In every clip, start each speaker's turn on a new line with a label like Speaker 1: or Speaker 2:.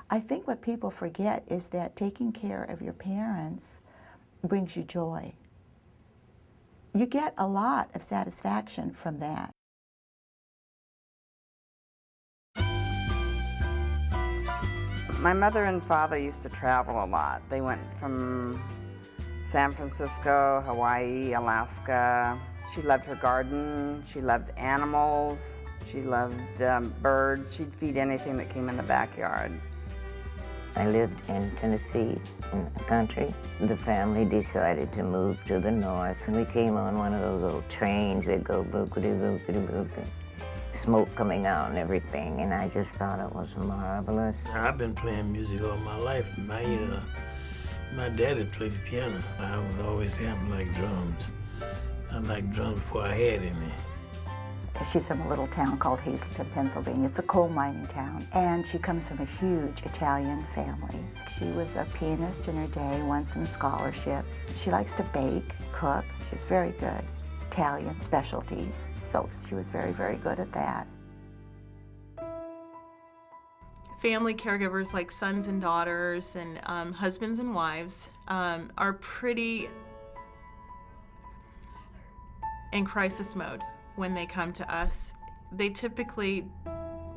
Speaker 1: I think what people forget is that taking care of your parents brings you joy. You get a lot of satisfaction from that.
Speaker 2: My mother and father used to travel a lot. They went from San Francisco, Hawaii, Alaska. She loved her garden. She loved animals. She loved birds. She'd feed anything that came in the backyard.
Speaker 3: I lived in Tennessee, in the country. The family decided to move to the north, and we came on one of those little trains that go bookity-bookity-bookity, smoke coming out and everything, and I just thought it was marvelous.
Speaker 4: I've been playing music all my life. My daddy played the piano. I was always happy like drums. I liked drums before I had any.
Speaker 1: She's from a little town called Hazleton, Pennsylvania. It's a coal mining town, and she comes from a huge Italian family. She was a pianist in her day, won some scholarships. She likes to bake, cook. She's very good. Italian specialties, so she was very, very good at that.
Speaker 5: Family caregivers like sons and daughters and husbands and wives are pretty in crisis mode when they come to us. They typically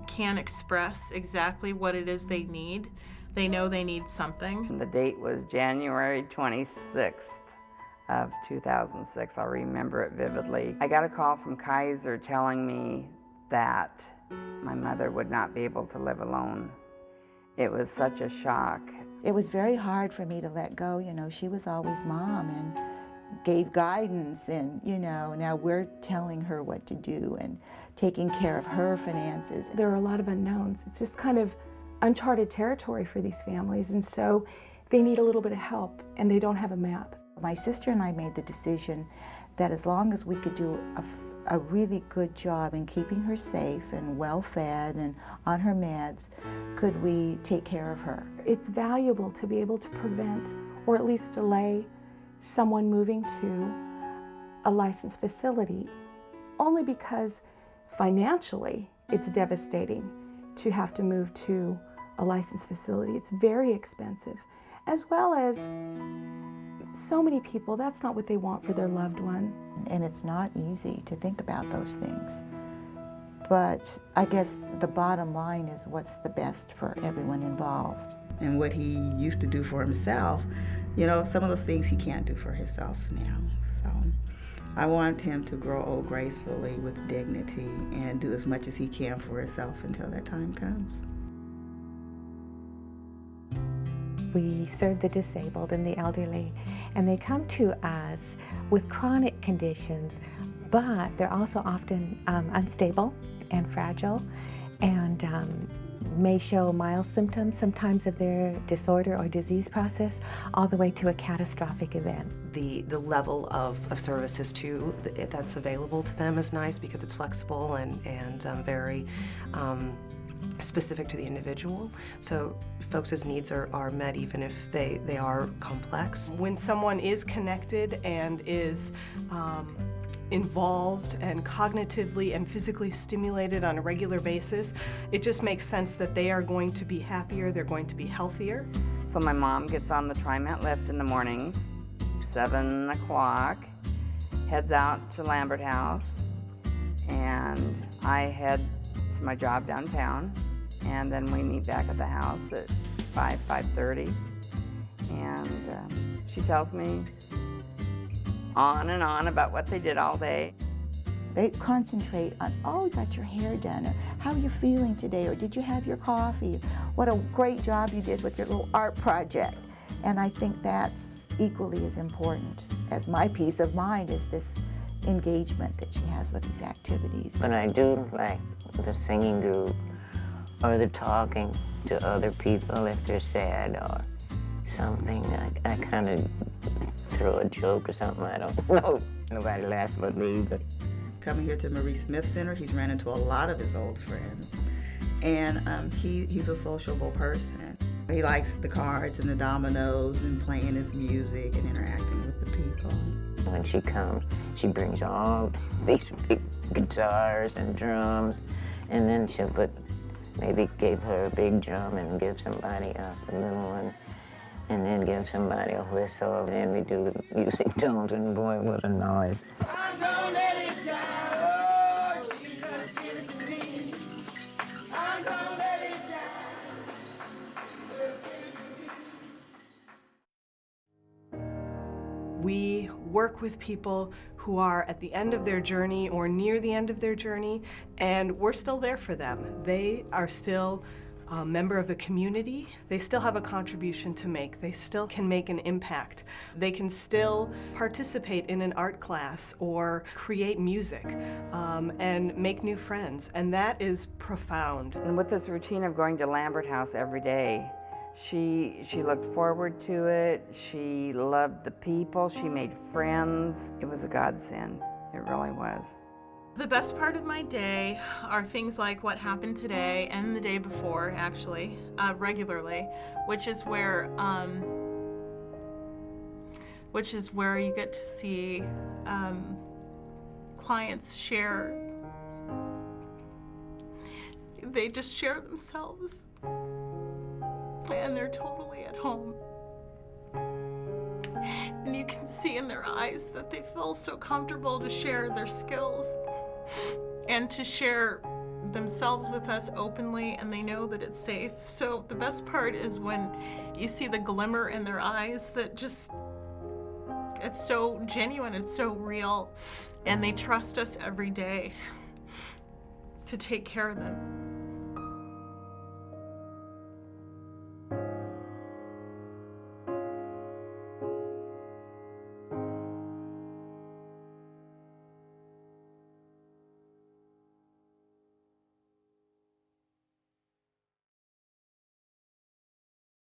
Speaker 5: can't express exactly what it is they need. They know they need something.
Speaker 2: The date was January 26th of 2006. I'll remember it vividly. I got a call from Kaiser telling me that my mother would not be able to live alone. It was such a shock.
Speaker 1: It was very hard for me to let go. You know, she was always mom and gave guidance, and now we're telling her what to do and taking care of her finances.
Speaker 6: There are a lot of unknowns. It's just kind of uncharted territory for these families, and so they need a little bit of help, and they don't have a map.
Speaker 1: My sister and I made the decision that as long as we could do a really good job in keeping her safe and well-fed and on her meds, could we take care of her.
Speaker 6: It's valuable to be able to prevent or at least delay someone moving to a licensed facility, only because financially it's devastating to have to move to a licensed facility. It's very expensive, as well as so many people, that's not what they want for their loved one.
Speaker 1: And it's not easy to think about those things. But I guess the bottom line is what's the best for everyone involved.
Speaker 7: And what he used to do for himself, some of those things he can't do for himself now. So I want him to grow old gracefully with dignity and do as much as he can for himself until that time comes.
Speaker 8: We serve the disabled and the elderly, and they come to us with chronic conditions, but they're also often unstable and fragile, and may show mild symptoms sometimes of their disorder or disease process, all the way to a catastrophic event.
Speaker 9: The level of services too that's available to them is nice because it's flexible and very specific to the individual. So folks' needs are met even if they are complex.
Speaker 10: When someone is connected and is involved and cognitively and physically stimulated on a regular basis, it just makes sense that they are going to be happier, they're going to be healthier.
Speaker 2: So my mom gets on the TriMet lift in the mornings, 7 o'clock, heads out to Lambert House, and I head to my job downtown, and then we meet back at the house at 5:30, and she tells me on and on about what they did all day.
Speaker 1: They concentrate on, oh, you got your hair done, or how are you feeling today, or did you have your coffee? What a great job you did with your little art project. And I think that's equally as important as my peace of mind is this engagement that she has with these activities.
Speaker 3: But I do like the singing group or the talking to other people if they're sad or something. I kind of throw a joke or something, I don't know. Nobody laughs but me, but.
Speaker 7: Coming here to Marie Smith Center, he's ran into a lot of his old friends. And he's a sociable person. He likes the cards and the dominoes and playing his music and interacting with the people.
Speaker 3: When she comes, she brings all these big guitars and drums, and then she'll put maybe Gave her a big drum and give somebody else a little one, and then give somebody a whistle, and then we do the music tones, and boy, what a noise.
Speaker 10: We work with people who are at the end of their journey or near the end of their journey, and we're still there for them. They are still a member of a community. They still have a contribution to make. They still can make an impact. They can still participate in an art class or create music and make new friends, and that is profound.
Speaker 2: And with this routine of going to Lambert House every day, she looked forward to it. She loved the people. She made friends. It was a godsend. It really was.
Speaker 5: The best part of my day are things like what happened today and the day before, actually, regularly, which is where you get to see clients share. They just share themselves, and they're totally at home. And you can see in their eyes that they feel so comfortable to share their skills and to share themselves with us openly, and they know that it's safe. So the best part is when you see the glimmer in their eyes that just, it's so genuine, it's so real, and they trust us every day to take care of them.